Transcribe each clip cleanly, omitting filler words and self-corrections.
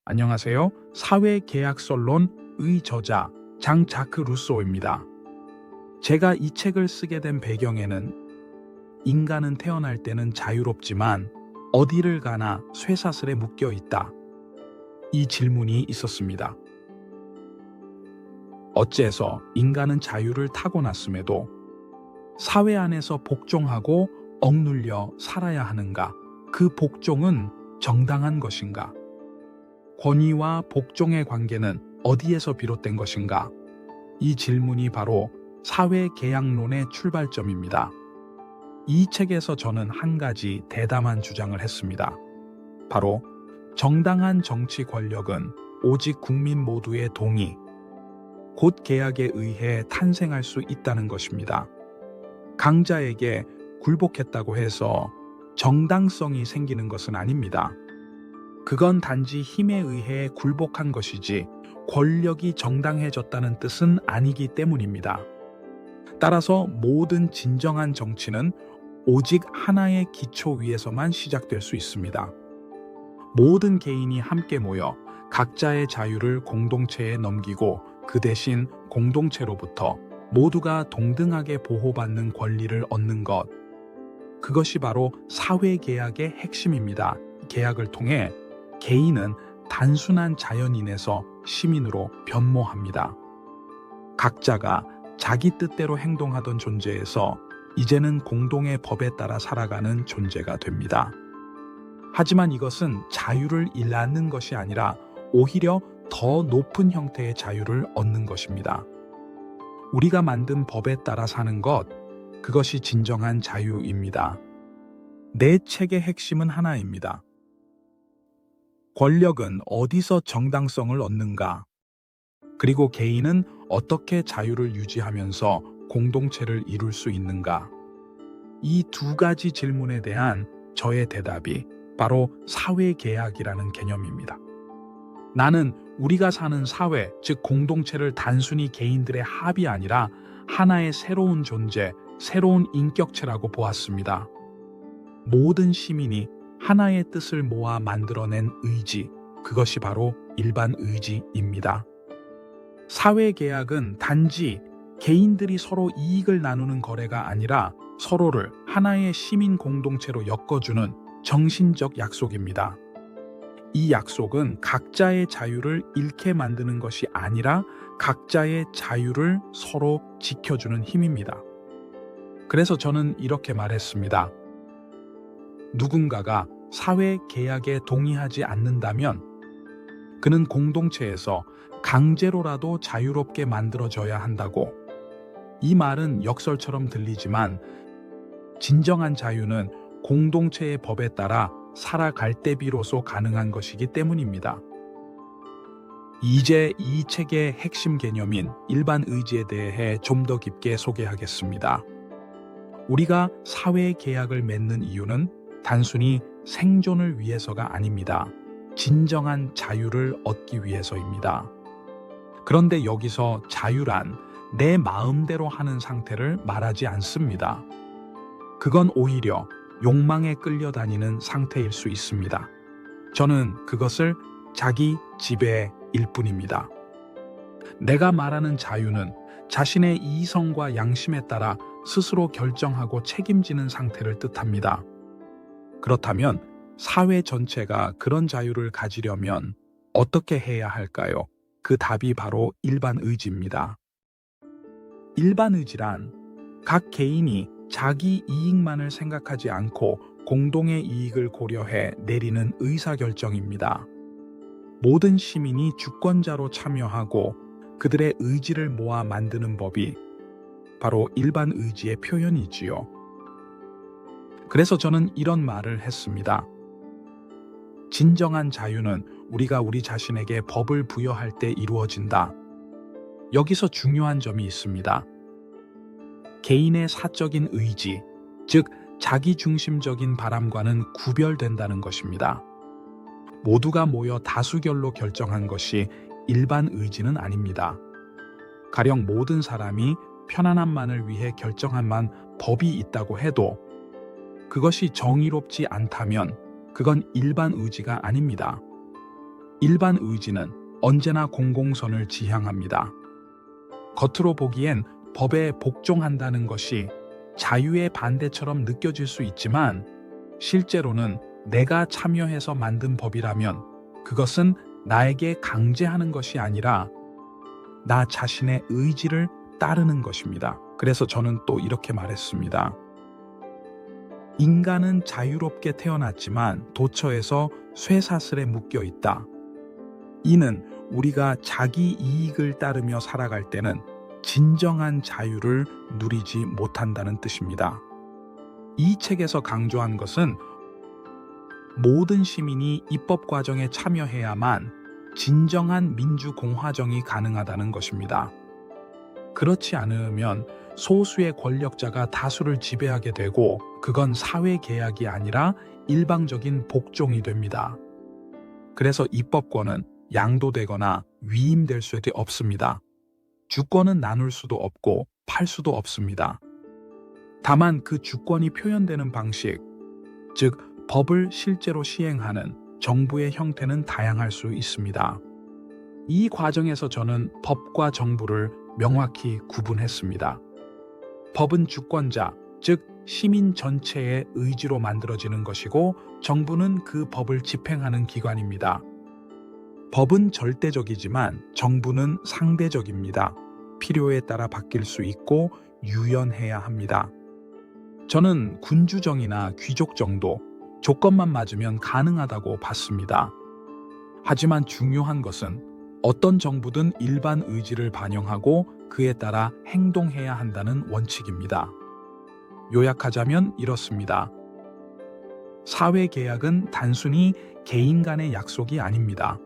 안녕하세요. 사회계약설론의 저자 장 자크 루소입니다. 제가 이 책을 쓰게 된 배경에는 인간은 태어날 때는 자유롭지만 어디를 가나 쇠사슬에 묶여 있다. 이 질문이 있었습니다. 어째서 인간은 자유를 타고났음에도 사회 안에서 복종하고 억눌려 살아야 하는가? 그 복종은 정당한 것인가? 권위와 복종의 관계는 어디에서 비롯된 것인가? 이 질문이 바로 사회계약론의 출발점입니다. 이 책에서 저는 한 가지 대담한 주장을 했습니다. 바로 정당한 정치 권력은 오직 국민 모두의 동의, 곧 계약에 의해 탄생할 수 있다는 것입니다. 강자에게 굴복했다고 해서 정당성이 생기는 것은 아닙니다. 그건 단지 힘에 의해 굴복한 것이지 권력이 정당해졌다는 뜻은 아니기 때문입니다. 따라서 모든 진정한 정치는 오직 하나의 기초 위에서만 시작될 수 있습니다. 모든 개인이 함께 모여 각자의 자유를 공동체에 넘기고 그 대신 공동체로부터 모두가 동등하게 보호받는 권리를 얻는 것. 그것이 바로 사회계약의 핵심입니다. 계약을 통해 개인은 단순한 자연인에서 시민으로 변모합니다. 각자가 자기 뜻대로 행동하던 존재에서 이제는 공동의 법에 따라 살아가는 존재가 됩니다. 하지만 이것은 자유를 잃는 것이 아니라 오히려 더 높은 형태의 자유를 얻는 것입니다. 우리가 만든 법에 따라 사는 것, 그것이 진정한 자유입니다. 내 책의 핵심은 하나입니다. 권력은 어디서 정당성을 얻는가? 그리고 개인은 어떻게 자유를 유지하면서 공동체를 이룰 수 있는가? 이 두 가지 질문에 대한 저의 대답이 바로 사회계약이라는 개념입니다. 나는 우리가 사는 사회, 즉 공동체를 단순히 개인들의 합이 아니라 하나의 새로운 존재, 새로운 인격체라고 보았습니다. 모든 시민이 하나의 뜻을 모아 만들어낸 의지, 그것이 바로 일반 의지입니다. 사회계약은 단지 개인들이 서로 이익을 나누는 거래가 아니라 서로를 하나의 시민 공동체로 엮어주는 정신적 약속입니다. 이 약속은 각자의 자유를 잃게 만드는 것이 아니라 각자의 자유를 서로 지켜주는 힘입니다. 그래서 저는 이렇게 말했습니다. 누군가가 사회계약에 동의하지 않는다면 그는 공동체에서 강제로라도 자유롭게 만들어져야 한다고. 이 말은 역설처럼 들리지만 진정한 자유는 공동체의 법에 따라 살아갈 때 비로소 가능한 것이기 때문입니다. 이제 이 책의 핵심 개념인 일반 의지에 대해 좀 더 깊게 소개하겠습니다. 우리가 사회계약을 맺는 이유는 단순히 생존을 위해서가 아닙니다. 진정한 자유를 얻기 위해서입니다. 그런데 여기서 자유란 내 마음대로 하는 상태를 말하지 않습니다. 그건 오히려 욕망에 끌려다니는 상태일 수 있습니다. 저는 그것을 자기 지배일 뿐입니다. 내가 말하는 자유는 자신의 이성과 양심에 따라 스스로 결정하고 책임지는 상태를 뜻합니다. 그렇다면 사회 전체가 그런 자유를 가지려면 어떻게 해야 할까요? 그 답이 바로 일반 의지입니다. 일반 의지란 각 개인이 자기 이익만을 생각하지 않고 공동의 이익을 고려해 내리는 의사결정입니다. 모든 시민이 주권자로 참여하고 그들의 의지를 모아 만드는 법이 바로 일반 의지의 표현이지요. 그래서 저는 이런 말을 했습니다. 진정한 자유는 우리가 우리 자신에게 법을 부여할 때 이루어진다. 여기서 중요한 점이 있습니다. 개인의 사적인 의지, 즉 자기중심적인 바람과는 구별된다는 것입니다. 모두가 모여 다수결로 결정한 것이 일반 의지는 아닙니다. 가령 모든 사람이 편안함만을 위해 결정한 법이 있다고 해도 그것이 정의롭지 않다면 그건 일반 의지가 아닙니다. 일반 의지는 언제나 공공선을 지향합니다. 겉으로 보기엔 법에 복종한다는 것이 자유의 반대처럼 느껴질 수 있지만 실제로는 내가 참여해서 만든 법이라면 그것은 나에게 강제하는 것이 아니라 나 자신의 의지를 따르는 것입니다. 그래서 저는 또 이렇게 말했습니다. 인간은 자유롭게 태어났지만 도처에서 쇠사슬에 묶여 있다. 이는 우리가 자기 이익을 따르며 살아갈 때는 진정한 자유를 누리지 못한다는 뜻입니다. 이 책에서 강조한 것은 모든 시민이 입법 과정에 참여해야만 진정한 민주공화정이 가능하다는 것입니다. 그렇지 않으면 소수의 권력자가 다수를 지배하게 되고 그건 사회 계약이 아니라 일방적인 복종이 됩니다. 그래서 입법권은 양도되거나 위임될 수 없습니다. 주권은 나눌 수도 없고 팔 수도 없습니다. 다만 그 주권이 표현되는 방식, 즉 법을 실제로 시행하는 정부의 형태는 다양할 수 있습니다. 이 과정에서 저는 법과 정부를 명확히 구분했습니다. 법은 주권자, 즉 시민 전체의 의지로 만들어지는 것이고 정부는 그 법을 집행하는 기관입니다. 법은 절대적이지만 정부는 상대적입니다. 필요에 따라 바뀔 수 있고 유연해야 합니다. 저는 군주정이나 귀족정도 조건만 맞으면 가능하다고 봤습니다. 하지만 중요한 것은 어떤 정부든 일반 의지를 반영하고 그에 따라 행동해야 한다는 원칙입니다. 요약하자면 이렇습니다. 사회계약은 단순히 개인 간의 약속이 아닙니다.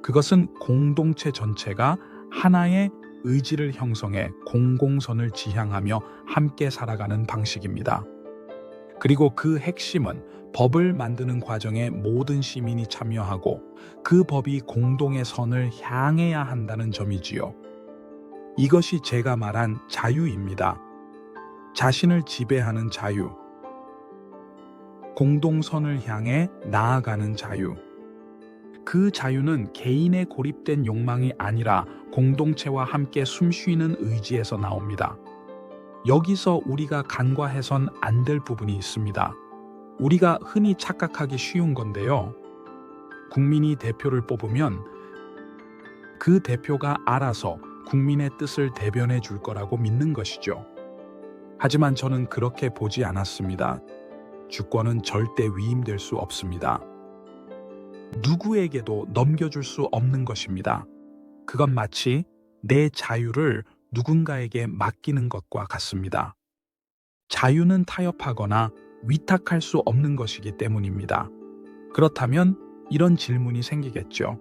그것은 공동체 전체가 하나의 의지를 형성해 공공선을 지향하며 함께 살아가는 방식입니다. 그리고 그 핵심은 법을 만드는 과정에 모든 시민이 참여하고 그 법이 공동의 선을 향해야 한다는 점이지요. 이것이 제가 말한 자유입니다. 자신을 지배하는 자유, 공동선을 향해 나아가는 자유. 그 자유는 개인의 고립된 욕망이 아니라 공동체와 함께 숨쉬는 의지에서 나옵니다. 여기서 우리가 간과해선 안 될 부분이 있습니다. 우리가 흔히 착각하기 쉬운 건데요. 국민이 대표를 뽑으면 그 대표가 알아서 국민의 뜻을 대변해 줄 거라고 믿는 것이죠. 하지만 저는 그렇게 보지 않았습니다. 주권은 절대 위임될 수 없습니다. 누구에게도 넘겨줄 수 없는 것입니다. 그건 마치 내 자유를 누군가에게 맡기는 것과 같습니다. 자유는 타협하거나 위탁할 수 없는 것이기 때문입니다. 그렇다면 이런 질문이 생기겠죠.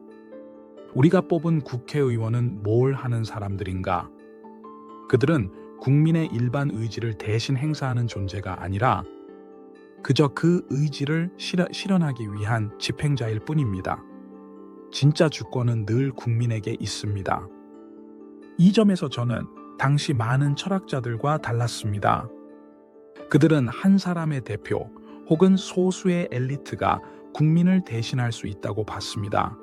우리가 뽑은 국회의원은 뭘 하는 사람들인가? 그들은 국민의 일반 의지를 대신 행사하는 존재가 아니라 그저 그 의지를 실현하기 위한 집행자일 뿐입니다. 진짜 주권은 늘 국민에게 있습니다. 이 점에서 저는 당시 많은 철학자들과 달랐습니다. 그들은 한 사람의 대표 혹은 소수의 엘리트가 국민을 대신할 수 있다고 봤습니다.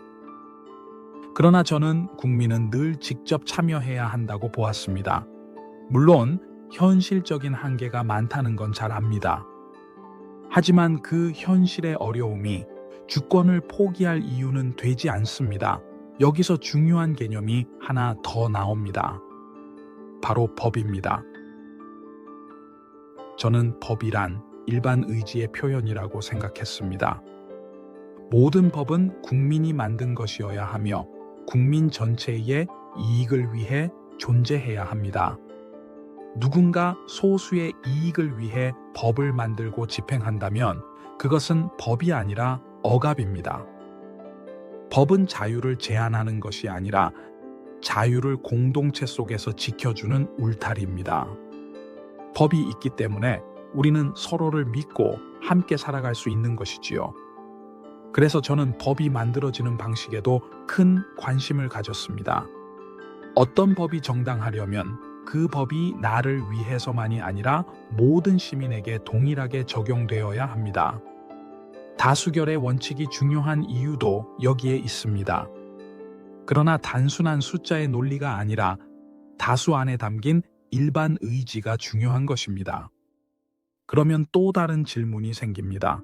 그러나 저는 국민은 늘 직접 참여해야 한다고 보았습니다. 물론 현실적인 한계가 많다는 건 잘 압니다. 하지만 그 현실의 어려움이 주권을 포기할 이유는 되지 않습니다. 여기서 중요한 개념이 하나 더 나옵니다. 바로 법입니다. 저는 법이란 일반 의지의 표현이라고 생각했습니다. 모든 법은 국민이 만든 것이어야 하며 국민 전체의 이익을 위해 존재해야 합니다. 누군가 소수의 이익을 위해 법을 만들고 집행한다면 그것은 법이 아니라 억압입니다. 법은 자유를 제한하는 것이 아니라 자유를 공동체 속에서 지켜주는 울타리입니다. 법이 있기 때문에 우리는 서로를 믿고 함께 살아갈 수 있는 것이지요. 그래서 저는 법이 만들어지는 방식에도 큰 관심을 가졌습니다. 어떤 법이 정당하려면 그 법이 나를 위해서만이 아니라 모든 시민에게 동일하게 적용되어야 합니다. 다수결의 원칙이 중요한 이유도 여기에 있습니다. 그러나 단순한 숫자의 논리가 아니라 다수 안에 담긴 일반 의지가 중요한 것입니다. 그러면 또 다른 질문이 생깁니다.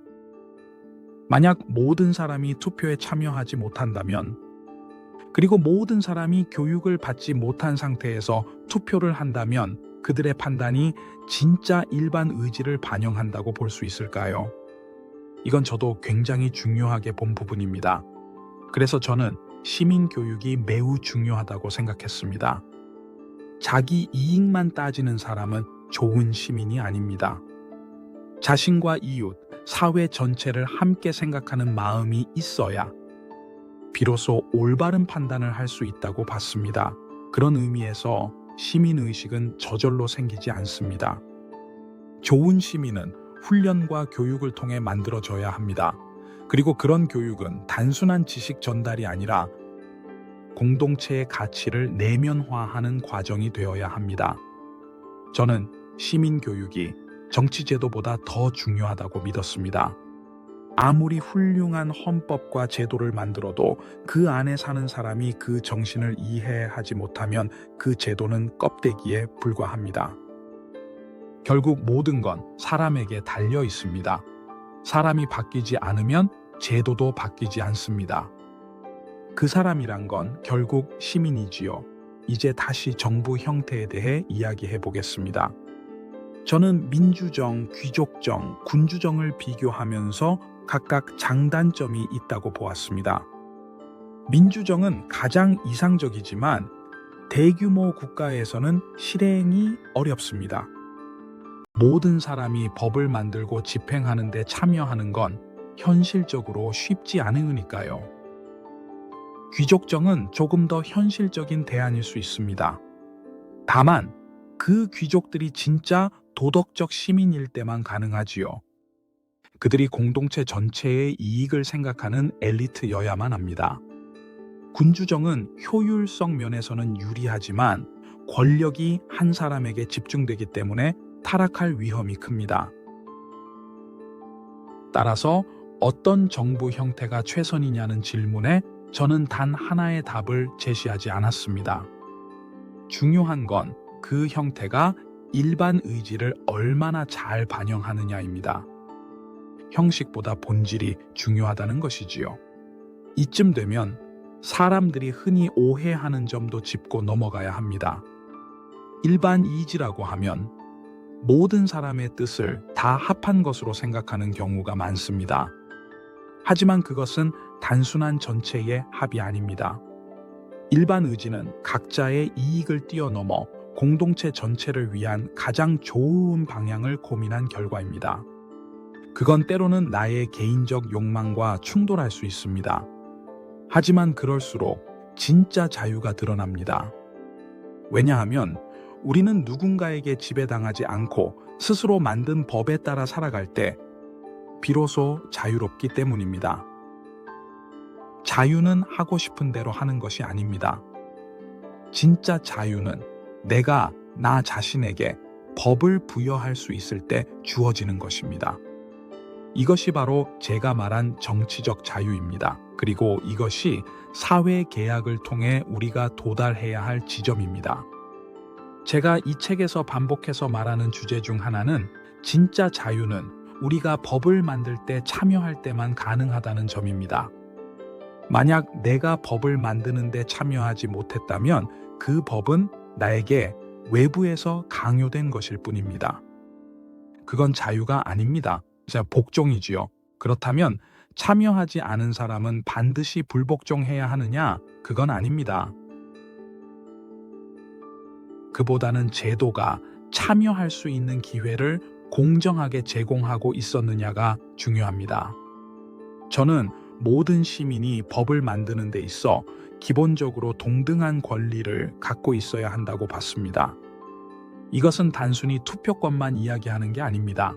만약 모든 사람이 투표에 참여하지 못한다면, 그리고 모든 사람이 교육을 받지 못한 상태에서 투표를 한다면 그들의 판단이 진짜 일반 의지를 반영한다고 볼 수 있을까요? 이건 저도 굉장히 중요하게 본 부분입니다. 그래서 저는 시민 교육이 매우 중요하다고 생각했습니다. 자기 이익만 따지는 사람은 좋은 시민이 아닙니다. 자신과 이웃, 사회 전체를 함께 생각하는 마음이 있어야 비로소 올바른 판단을 할 수 있다고 봤습니다. 그런 의미에서 시민의식은 저절로 생기지 않습니다. 좋은 시민은 훈련과 교육을 통해 만들어져야 합니다. 그리고 그런 교육은 단순한 지식 전달이 아니라 공동체의 가치를 내면화하는 과정이 되어야 합니다. 저는 시민교육이 정치제도보다 더 중요하다고 믿었습니다. 아무리 훌륭한 헌법과 제도를 만들어도 그 안에 사는 사람이 그 정신을 이해하지 못하면 그 제도는 껍데기에 불과합니다. 결국 모든 건 사람에게 달려 있습니다. 사람이 바뀌지 않으면 제도도 바뀌지 않습니다. 그 사람이란 건 결국 시민이지요. 이제 다시 정부 형태에 대해 이야기해 보겠습니다. 저는 민주정, 귀족정, 군주정을 비교하면서 각각 장단점이 있다고 보았습니다. 민주정은 가장 이상적이지만 대규모 국가에서는 실행이 어렵습니다. 모든 사람이 법을 만들고 집행하는 데 참여하는 건 현실적으로 쉽지 않으니까요. 귀족정은 조금 더 현실적인 대안일 수 있습니다. 다만 그 귀족들이 진짜 도덕적 시민일 때만 가능하지요. 그들이 공동체 전체의 이익을 생각하는 엘리트여야만 합니다. 군주정은 효율성 면에서는 유리하지만 권력이 한 사람에게 집중되기 때문에 타락할 위험이 큽니다. 따라서 어떤 정부 형태가 최선이냐는 질문에 저는 단 하나의 답을 제시하지 않았습니다. 중요한 건 그 형태가 일반 의지를 얼마나 잘 반영하느냐입니다. 형식보다 본질이 중요하다는 것이지요. 이쯤 되면 사람들이 흔히 오해하는 점도 짚고 넘어가야 합니다. 일반 이지라고 하면 모든 사람의 뜻을 다 합한 것으로 생각하는 경우가 많습니다. 하지만 그것은 단순한 전체의 합이 아닙니다. 일반 의지는 각자의 이익을 뛰어넘어 공동체 전체를 위한 가장 좋은 방향을 고민한 결과입니다. 그건 때로는 나의 개인적 욕망과 충돌할 수 있습니다. 하지만 그럴수록 진짜 자유가 드러납니다. 왜냐하면 우리는 누군가에게 지배당하지 않고 스스로 만든 법에 따라 살아갈 때 비로소 자유롭기 때문입니다. 자유는 하고 싶은 대로 하는 것이 아닙니다. 진짜 자유는 내가 나 자신에게 법을 부여할 수 있을 때 주어지는 것입니다. 이것이 바로 제가 말한 정치적 자유입니다. 그리고 이것이 사회 계약을 통해 우리가 도달해야 할 지점입니다. 제가 이 책에서 반복해서 말하는 주제 중 하나는 진짜 자유는 우리가 법을 만들 때 참여할 때만 가능하다는 점입니다. 만약 내가 법을 만드는 데 참여하지 못했다면 그 법은 나에게 외부에서 강요된 것일 뿐입니다. 그건 자유가 아닙니다. 복종이지요. 그렇다면 참여하지 않은 사람은 반드시 불복종해야 하느냐? 그건 아닙니다. 그보다는 제도가 참여할 수 있는 기회를 공정하게 제공하고 있었느냐가 중요합니다. 저는 모든 시민이 법을 만드는 데 있어 기본적으로 동등한 권리를 갖고 있어야 한다고 봤습니다. 이것은 단순히 투표권만 이야기하는 게 아닙니다.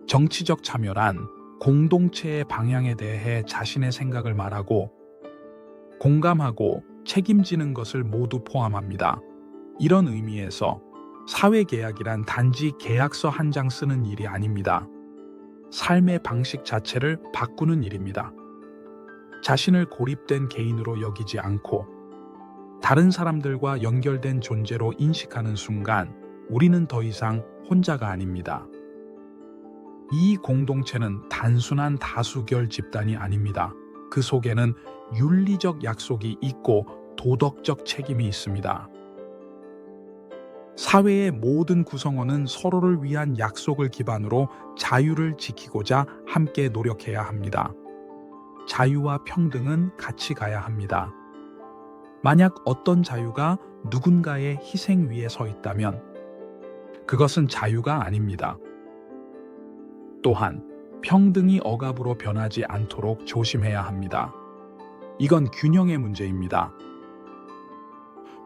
정치적 참여란 공동체의 방향에 대해 자신의 생각을 말하고 공감하고 책임지는 것을 모두 포함합니다. 이런 의미에서 사회계약이란 단지 계약서 한 장 쓰는 일이 아닙니다. 삶의 방식 자체를 바꾸는 일입니다. 자신을 고립된 개인으로 여기지 않고 다른 사람들과 연결된 존재로 인식하는 순간 우리는 더 이상 혼자가 아닙니다. 이 공동체는 단순한 다수결 집단이 아닙니다. 그 속에는 윤리적 약속이 있고 도덕적 책임이 있습니다. 사회의 모든 구성원은 서로를 위한 약속을 기반으로 자유를 지키고자 함께 노력해야 합니다. 자유와 평등은 같이 가야 합니다. 만약 어떤 자유가 누군가의 희생 위에 서 있다면 그것은 자유가 아닙니다. 또한 평등이 억압으로 변하지 않도록 조심해야 합니다. 이건 균형의 문제입니다.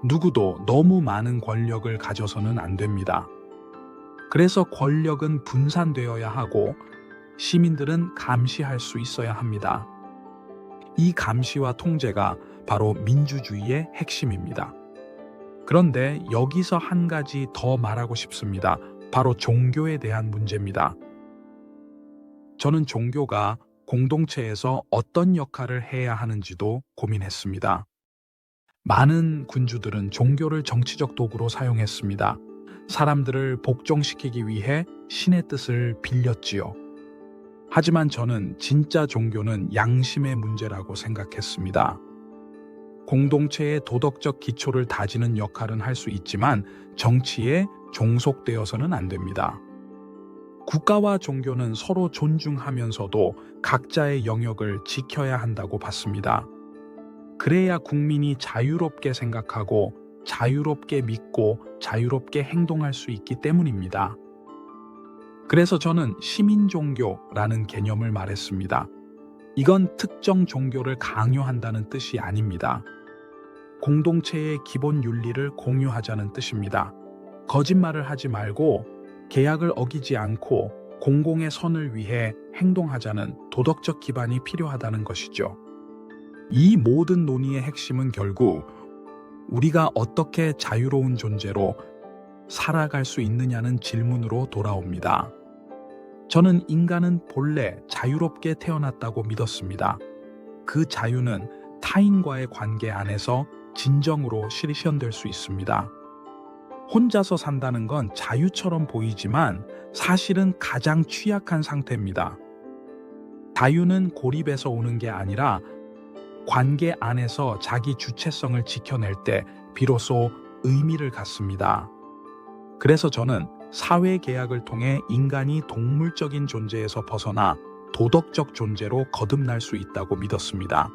누구도 너무 많은 권력을 가져서는 안 됩니다. 그래서 권력은 분산되어야 하고 시민들은 감시할 수 있어야 합니다. 이 감시와 통제가 바로 민주주의의 핵심입니다. 그런데 여기서 한 가지 더 말하고 싶습니다. 바로 종교에 대한 문제입니다. 저는 종교가 공동체에서 어떤 역할을 해야 하는지도 고민했습니다. 많은 군주들은 종교를 정치적 도구로 사용했습니다. 사람들을 복종시키기 위해 신의 뜻을 빌렸지요. 하지만 저는 진짜 종교는 양심의 문제라고 생각했습니다. 공동체의 도덕적 기초를 다지는 역할은 할 수 있지만 정치에 종속되어서는 안 됩니다. 국가와 종교는 서로 존중하면서도 각자의 영역을 지켜야 한다고 봤습니다. 그래야 국민이 자유롭게 생각하고 자유롭게 믿고 자유롭게 행동할 수 있기 때문입니다. 그래서 저는 시민종교라는 개념을 말했습니다. 이건 특정 종교를 강요한다는 뜻이 아닙니다. 공동체의 기본 윤리를 공유하자는 뜻입니다. 거짓말을 하지 말고 계약을 어기지 않고 공공의 선을 위해 행동하자는 도덕적 기반이 필요하다는 것이죠. 이 모든 논의의 핵심은 결국 우리가 어떻게 자유로운 존재로 살아갈 수 있느냐는 질문으로 돌아옵니다. 저는 인간은 본래 자유롭게 태어났다고 믿었습니다. 그 자유는 타인과의 관계 안에서 진정으로 실현될 수 있습니다. 혼자서 산다는 건 자유처럼 보이지만 사실은 가장 취약한 상태입니다. 자유는 고립에서 오는 게 아니라 관계 안에서 자기 주체성을 지켜낼 때 비로소 의미를 갖습니다. 그래서 저는 사회 계약을 통해 인간이 동물적인 존재에서 벗어나 도덕적 존재로 거듭날 수 있다고 믿었습니다.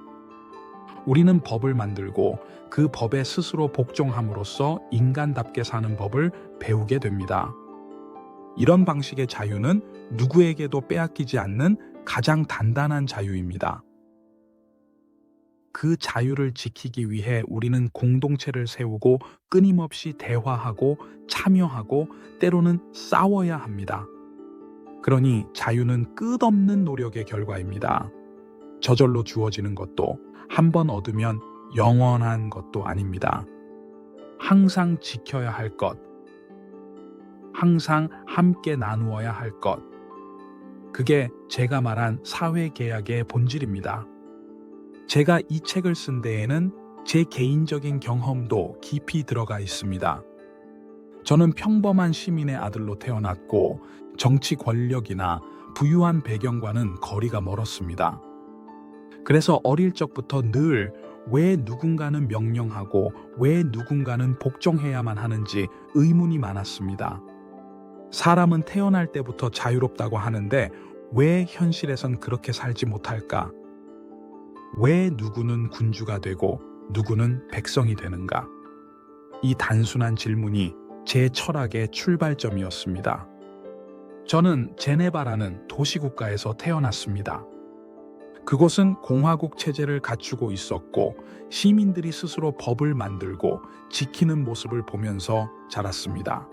우리는 법을 만들고 그 법에 스스로 복종함으로써 인간답게 사는 법을 배우게 됩니다. 이런 방식의 자유는 누구에게도 빼앗기지 않는 가장 단단한 자유입니다. 그 자유를 지키기 위해 우리는 공동체를 세우고 끊임없이 대화하고 참여하고 때로는 싸워야 합니다. 그러니 자유는 끝없는 노력의 결과입니다. 저절로 주어지는 것도 한 번 얻으면 영원한 것도 아닙니다. 항상 지켜야 할 것, 항상 함께 나누어야 할 것, 그게 제가 말한 사회계약의 본질입니다. 제가 이 책을 쓴 데에는 제 개인적인 경험도 깊이 들어가 있습니다. 저는 평범한 시민의 아들로 태어났고 정치 권력이나 부유한 배경과는 거리가 멀었습니다. 그래서 어릴 적부터 늘 왜 누군가는 명령하고 왜 누군가는 복종해야만 하는지 의문이 많았습니다. 사람은 태어날 때부터 자유롭다고 하는데 왜 현실에선 그렇게 살지 못할까? 왜 누구는 군주가 되고 누구는 백성이 되는가? 이 단순한 질문이 제 철학의 출발점이었습니다. 저는 제네바라는 도시국가에서 태어났습니다. 그곳은 공화국 체제를 갖추고 있었고 시민들이 스스로 법을 만들고 지키는 모습을 보면서 자랐습니다.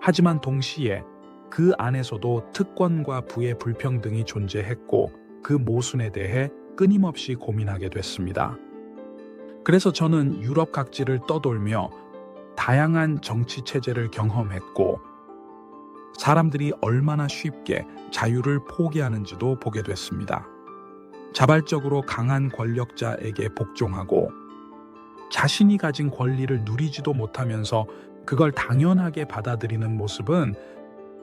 하지만 동시에 그 안에서도 특권과 부의 불평등이 존재했고 그 모순에 대해 끊임없이 고민하게 됐습니다. 그래서 저는 유럽 각지를 떠돌며 다양한 정치 체제를 경험했고 사람들이 얼마나 쉽게 자유를 포기하는지도 보게 됐습니다. 자발적으로 강한 권력자에게 복종하고 자신이 가진 권리를 누리지도 못하면서 그걸 당연하게 받아들이는 모습은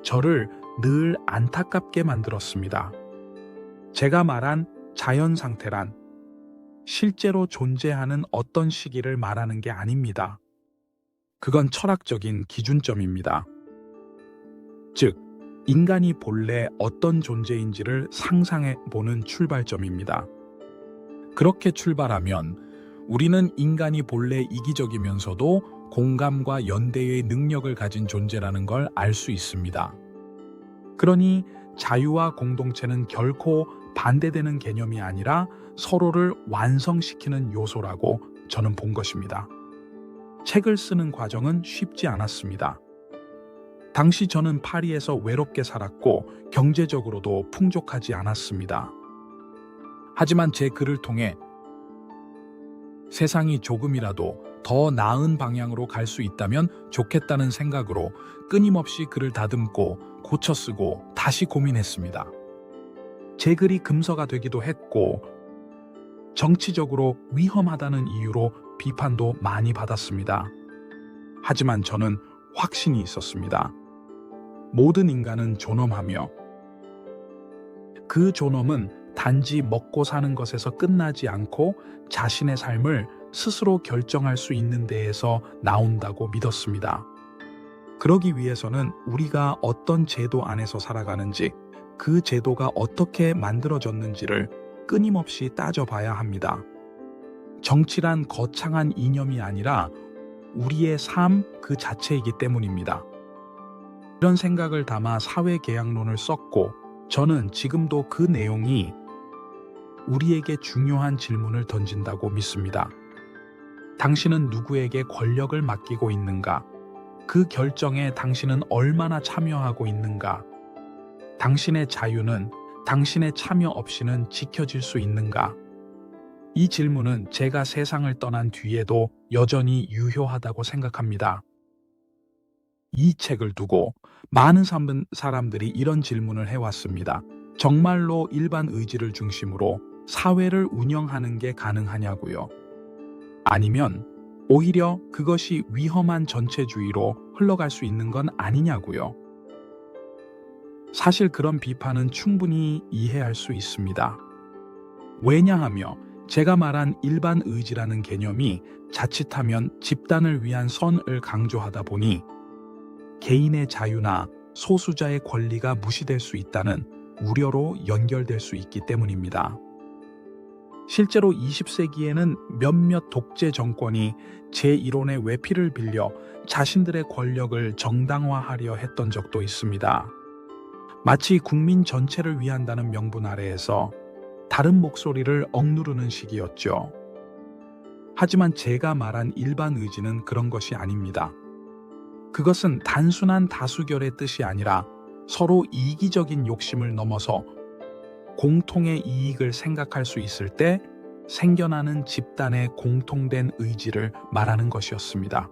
저를 늘 안타깝게 만들었습니다. 제가 말한 자연 상태란 실제로 존재하는 어떤 시기를 말하는 게 아닙니다. 그건 철학적인 기준점입니다. 즉, 인간이 본래 어떤 존재인지를 상상해 보는 출발점입니다. 그렇게 출발하면 우리는 인간이 본래 이기적이면서도 공감과 연대의 능력을 가진 존재라는 걸 알 수 있습니다. 그러니 자유와 공동체는 결코 반대되는 개념이 아니라 서로를 완성시키는 요소라고 저는 본 것입니다. 책을 쓰는 과정은 쉽지 않았습니다. 당시 저는 파리에서 외롭게 살았고 경제적으로도 풍족하지 않았습니다. 하지만 제 글을 통해 세상이 조금이라도 더 나은 방향으로 갈 수 있다면 좋겠다는 생각으로 끊임없이 글을 다듬고 고쳐 쓰고 다시 고민했습니다. 제 글이 금서가 되기도 했고 정치적으로 위험하다는 이유로 비판도 많이 받았습니다. 하지만 저는 확신이 있었습니다. 모든 인간은 존엄하며 그 존엄은 단지 먹고 사는 것에서 끝나지 않고 자신의 삶을 스스로 결정할 수 있는 데에서 나온다고 믿었습니다. 그러기 위해서는 우리가 어떤 제도 안에서 살아가는지, 그 제도가 어떻게 만들어졌는지를 끊임없이 따져봐야 합니다. 정치란 거창한 이념이 아니라 우리의 삶 그 자체이기 때문입니다. 이런 생각을 담아 사회계약론을 썼고 저는 지금도 그 내용이 우리에게 중요한 질문을 던진다고 믿습니다. 당신은 누구에게 권력을 맡기고 있는가? 그 결정에 당신은 얼마나 참여하고 있는가? 당신의 자유는 당신의 참여 없이는 지켜질 수 있는가? 이 질문은 제가 세상을 떠난 뒤에도 여전히 유효하다고 생각합니다. 이 책을 두고 많은 사람들이 이런 질문을 해왔습니다. 정말로 일반 의지를 중심으로 사회를 운영하는 게 가능하냐고요? 아니면 오히려 그것이 위험한 전체주의로 흘러갈 수 있는 건 아니냐고요? 사실 그런 비판은 충분히 이해할 수 있습니다. 왜냐하며 제가 말한 일반 의지라는 개념이 자칫하면 집단을 위한 선을 강조하다 보니 개인의 자유나 소수자의 권리가 무시될 수 있다는 우려로 연결될 수 있기 때문입니다. 실제로 20세기에는 몇몇 독재 정권이 제 이론의 외피를 빌려 자신들의 권력을 정당화하려 했던 적도 있습니다. 마치 국민 전체를 위한다는 명분 아래에서 다른 목소리를 억누르는 식이었죠. 하지만 제가 말한 일반 의지는 그런 것이 아닙니다. 그것은 단순한 다수결의 뜻이 아니라 서로 이기적인 욕심을 넘어서 공통의 이익을 생각할 수 있을 때 생겨나는 집단의 공통된 의지를 말하는 것이었습니다.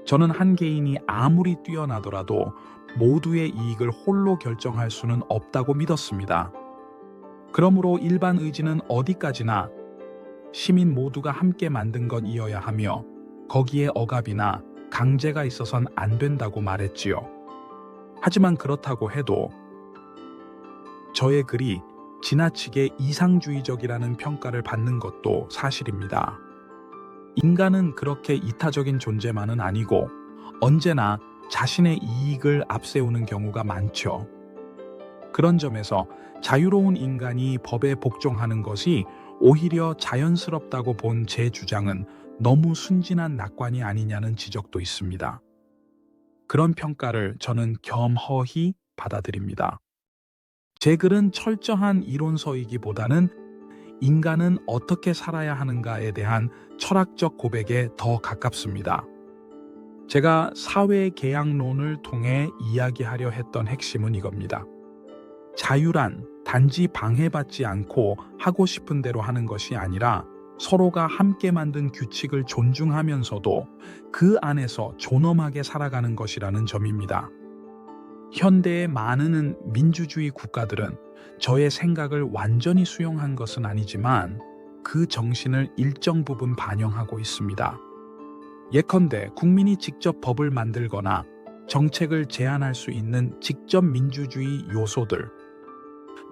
저는 한 개인이 아무리 뛰어나더라도 모두의 이익을 홀로 결정할 수는 없다고 믿었습니다. 그러므로 일반 의지는 어디까지나 시민 모두가 함께 만든 것이어야 하며 거기에 억압이나 강제가 있어선 안 된다고 말했지요. 하지만 그렇다고 해도 저의 글이 지나치게 이상주의적이라는 평가를 받는 것도 사실입니다. 인간은 그렇게 이타적인 존재만은 아니고 언제나 자신의 이익을 앞세우는 경우가 많죠. 그런 점에서 자유로운 인간이 법에 복종하는 것이 오히려 자연스럽다고 본 제 주장은 너무 순진한 낙관이 아니냐는 지적도 있습니다. 그런 평가를 저는 겸허히 받아들입니다. 제 글은 철저한 이론서이기보다는 인간은 어떻게 살아야 하는가에 대한 철학적 고백에 더 가깝습니다. 제가 사회계약론을 통해 이야기하려 했던 핵심은 이겁니다. 자유란 단지 방해받지 않고 하고 싶은 대로 하는 것이 아니라 서로가 함께 만든 규칙을 존중하면서도 그 안에서 존엄하게 살아가는 것이라는 점입니다. 현대의 많은 민주주의 국가들은 저의 생각을 완전히 수용한 것은 아니지만 그 정신을 일정 부분 반영하고 있습니다. 예컨대 국민이 직접 법을 만들거나 정책을 제안할 수 있는 직접 민주주의 요소들,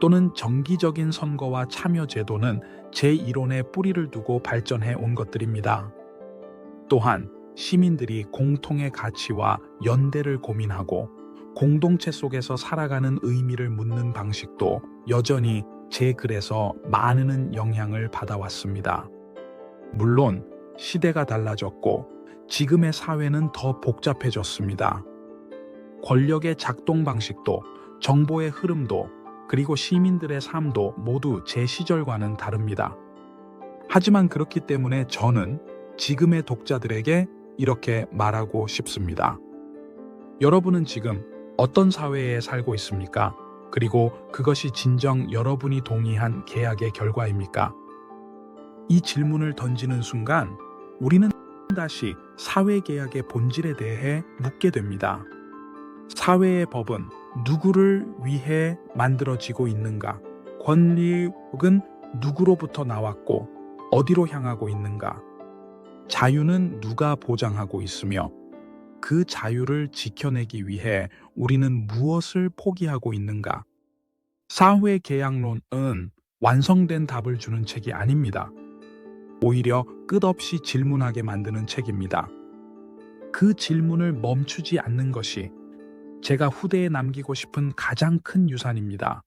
또는 정기적인 선거와 참여 제도는 제 이론에 뿌리를 두고 발전해 온 것들입니다. 또한 시민들이 공통의 가치와 연대를 고민하고 공동체 속에서 살아가는 의미를 묻는 방식도 여전히 제 글에서 많은 영향을 받아왔습니다. 물론 시대가 달라졌고 지금의 사회는 더 복잡해졌습니다. 권력의 작동 방식도, 정보의 흐름도, 그리고 시민들의 삶도 모두 제 시절과는 다릅니다. 하지만 그렇기 때문에 저는 지금의 독자들에게 이렇게 말하고 싶습니다. 여러분은 지금 어떤 사회에 살고 있습니까? 그리고 그것이 진정 여러분이 동의한 계약의 결과입니까? 이 질문을 던지는 순간 우리는 다시 사회계약의 본질에 대해 묻게 됩니다. 사회의 법은 누구를 위해 만들어지고 있는가? 권력은 누구로부터 나왔고 어디로 향하고 있는가? 자유는 누가 보장하고 있으며 그 자유를 지켜내기 위해 우리는 무엇을 포기하고 있는가? 사회계약론은 완성된 답을 주는 책이 아닙니다. 오히려 끝없이 질문하게 만드는 책입니다. 그 질문을 멈추지 않는 것이 제가 후대에 남기고 싶은 가장 큰 유산입니다.